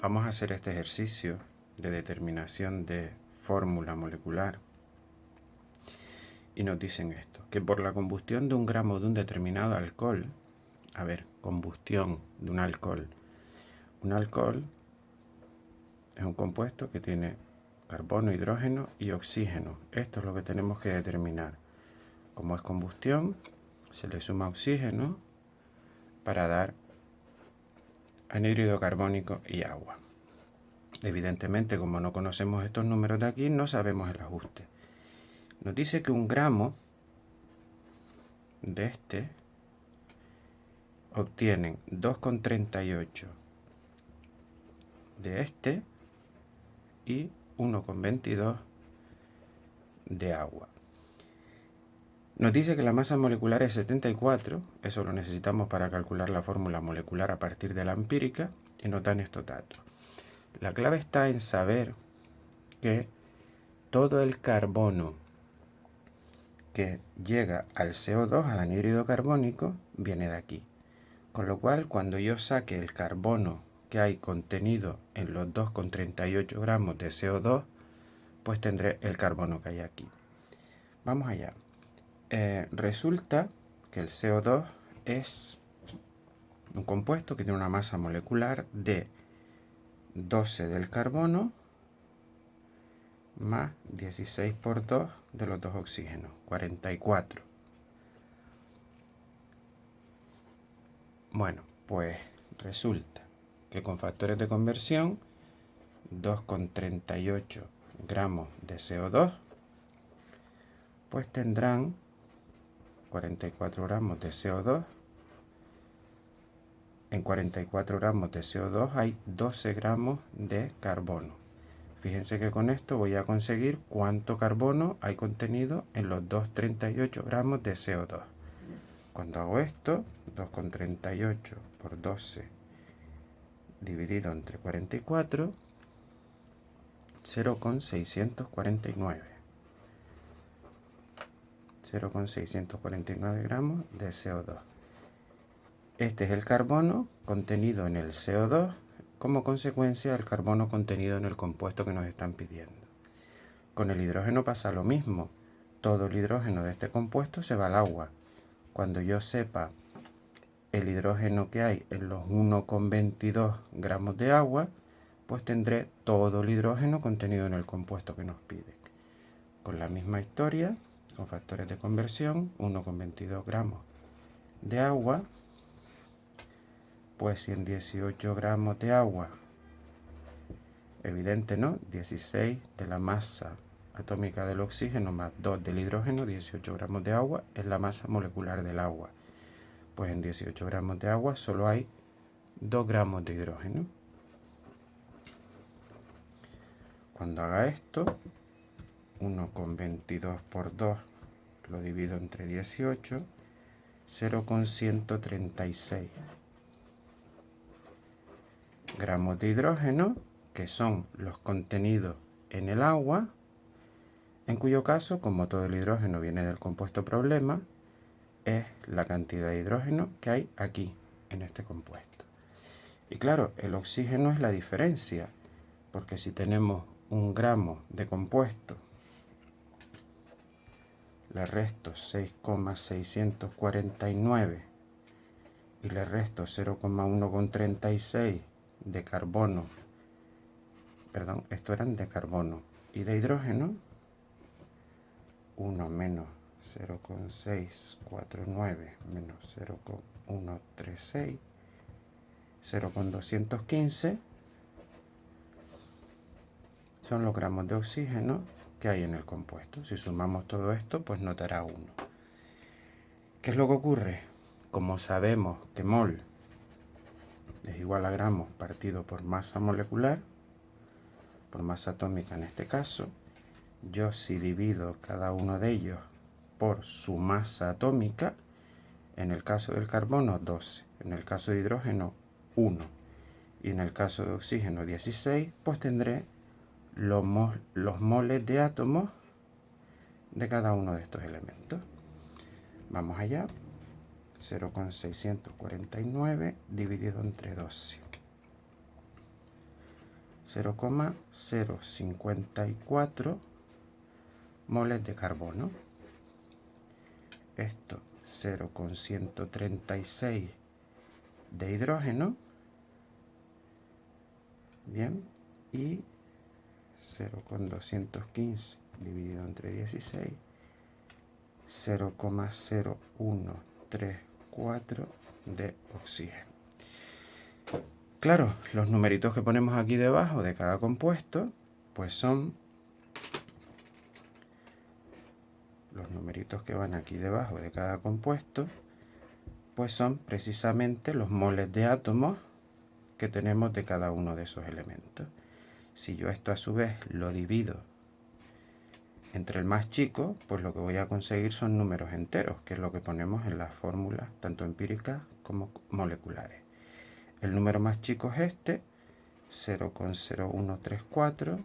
Vamos a hacer este ejercicio de determinación de fórmula molecular y nos dicen esto, que por la combustión de un gramo de un determinado alcohol, combustión de un alcohol es un compuesto que tiene carbono, hidrógeno y oxígeno. Esto es lo que tenemos que determinar. Como es combustión, se le suma oxígeno para dar anhídrido carbónico y agua. Evidentemente, como no conocemos estos números de aquí, no sabemos el ajuste. Nos dice que un gramo de este obtienen 2,38 de este y 1,22 de agua. Nos dice que la masa molecular es 74, eso lo necesitamos para calcular la fórmula molecular a partir de la empírica, y nos dan estos datos. La clave está en saber que todo el carbono que llega al CO2, al anhídrido carbónico, viene de aquí. Con lo cual, cuando yo saque el carbono que hay contenido en los 2,38 gramos de CO2, pues tendré el carbono que hay aquí. Vamos allá. Resulta que el CO2 es un compuesto que tiene una masa molecular de 12 del carbono más 16 por 2 de los dos oxígenos, 44. Bueno, pues resulta que con factores de conversión, 2,38 gramos de CO2, pues tendrán 44 gramos de CO2. En 44 gramos de CO2 hay 12 gramos de carbono. Fíjense que con esto voy a conseguir cuánto carbono hay contenido en los 2,38 gramos de CO2. Cuando hago esto, 2,38 por 12 dividido entre 44, 0,649. 0,649 gramos de CO2. Este es el carbono contenido en el CO2 como consecuencia del carbono contenido en el compuesto que nos están pidiendo. Con el hidrógeno pasa lo mismo. Todo el hidrógeno de este compuesto se va al agua. Cuando yo sepa el hidrógeno que hay en los 1,22 gramos de agua, pues tendré todo el hidrógeno contenido en el compuesto que nos pide. Con la misma historia, con factores de conversión, 1,22 gramos de agua, pues si en 18 gramos de agua, evidente no, 16 de la masa atómica del oxígeno más 2 del hidrógeno, 18 gramos de agua, es la masa molecular del agua. Pues en 18 gramos de agua solo hay 2 gramos de hidrógeno. Cuando haga esto, 1,22 por 2 lo divido entre 18, 0,136 gramos de hidrógeno, que son los contenidos en el agua, en cuyo caso, como todo el hidrógeno viene del compuesto problema, es la cantidad de hidrógeno que hay aquí, en este compuesto. Y claro, el oxígeno es la diferencia, porque si tenemos 1 gramo de compuesto, le resto 6,649 y le resto 0,136 de carbono, perdón, esto eran de carbono y de hidrógeno, 1 menos 0,649 menos 0,136, 0,215 son los gramos de oxígeno que hay en el compuesto. Si sumamos todo esto, pues nos dará 1. ¿Qué es lo que ocurre? Como sabemos que mol es igual a gramos partido por masa molecular, por masa atómica en este caso, yo si divido cada uno de ellos por su masa atómica, en el caso del carbono 12, en el caso de hidrógeno 1 y en el caso de oxígeno 16, pues tendré los moles de átomos de cada uno de estos elementos. Vamos allá, 0,649 dividido entre 12. 0,054 moles de carbono. Esto 0,136 de hidrógeno. Bien, y 0,215 dividido entre 16, 0,0134 de oxígeno. Claro, los numeritos que ponemos aquí debajo de cada compuesto, pues son los numeritos que van aquí debajo de cada compuesto, pues son precisamente los moles de átomos que tenemos de cada uno de esos elementos. Si yo esto a su vez lo divido entre el más chico, pues lo que voy a conseguir son números enteros, que es lo que ponemos en las fórmulas tanto empíricas como moleculares. El número más chico es este, 0,0134,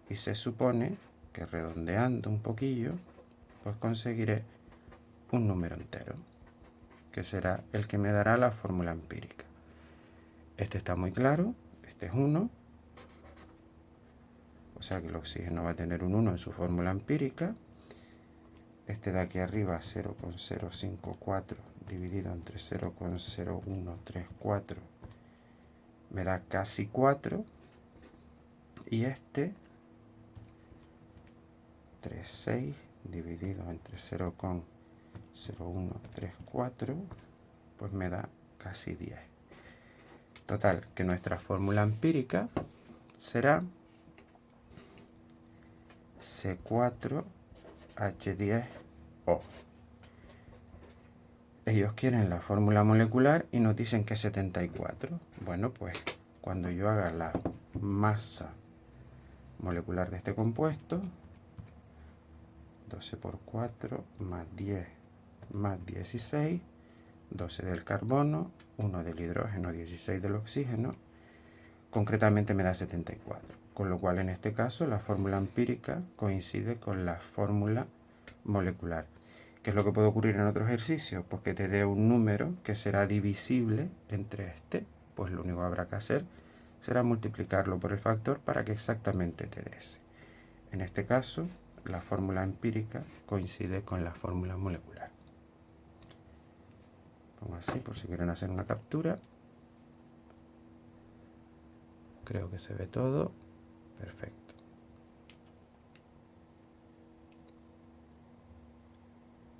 y se supone que redondeando un poquillo, pues conseguiré un número entero, que será el que me dará la fórmula empírica. Este está muy claro, este es 1, o sea que el oxígeno va a tener un 1 en su fórmula empírica. Este de aquí arriba, 0,054 dividido entre 0,0134, me da casi 4. Y este, 3,6 dividido entre 0,0134, pues me da casi 10. Total, que nuestra fórmula empírica será C4H10O. Ellos quieren la fórmula molecular y nos dicen que es 74. Bueno, pues cuando yo haga la masa molecular de este compuesto, 12 por 4 más 10 más 16, 12 del carbono, 1 del hidrógeno, 16 del oxígeno, concretamente me da 74. Con lo cual en este caso la fórmula empírica coincide con la fórmula molecular. ¿Qué es lo que puede ocurrir en otro ejercicio? Pues que te dé un número que será divisible entre este, pues lo único que habrá que hacer será multiplicarlo por el factor para que exactamente te dé ese. En este caso, la fórmula empírica coincide con la fórmula molecular. Pongo así por si quieren hacer una captura. Creo que se ve todo. Perfecto.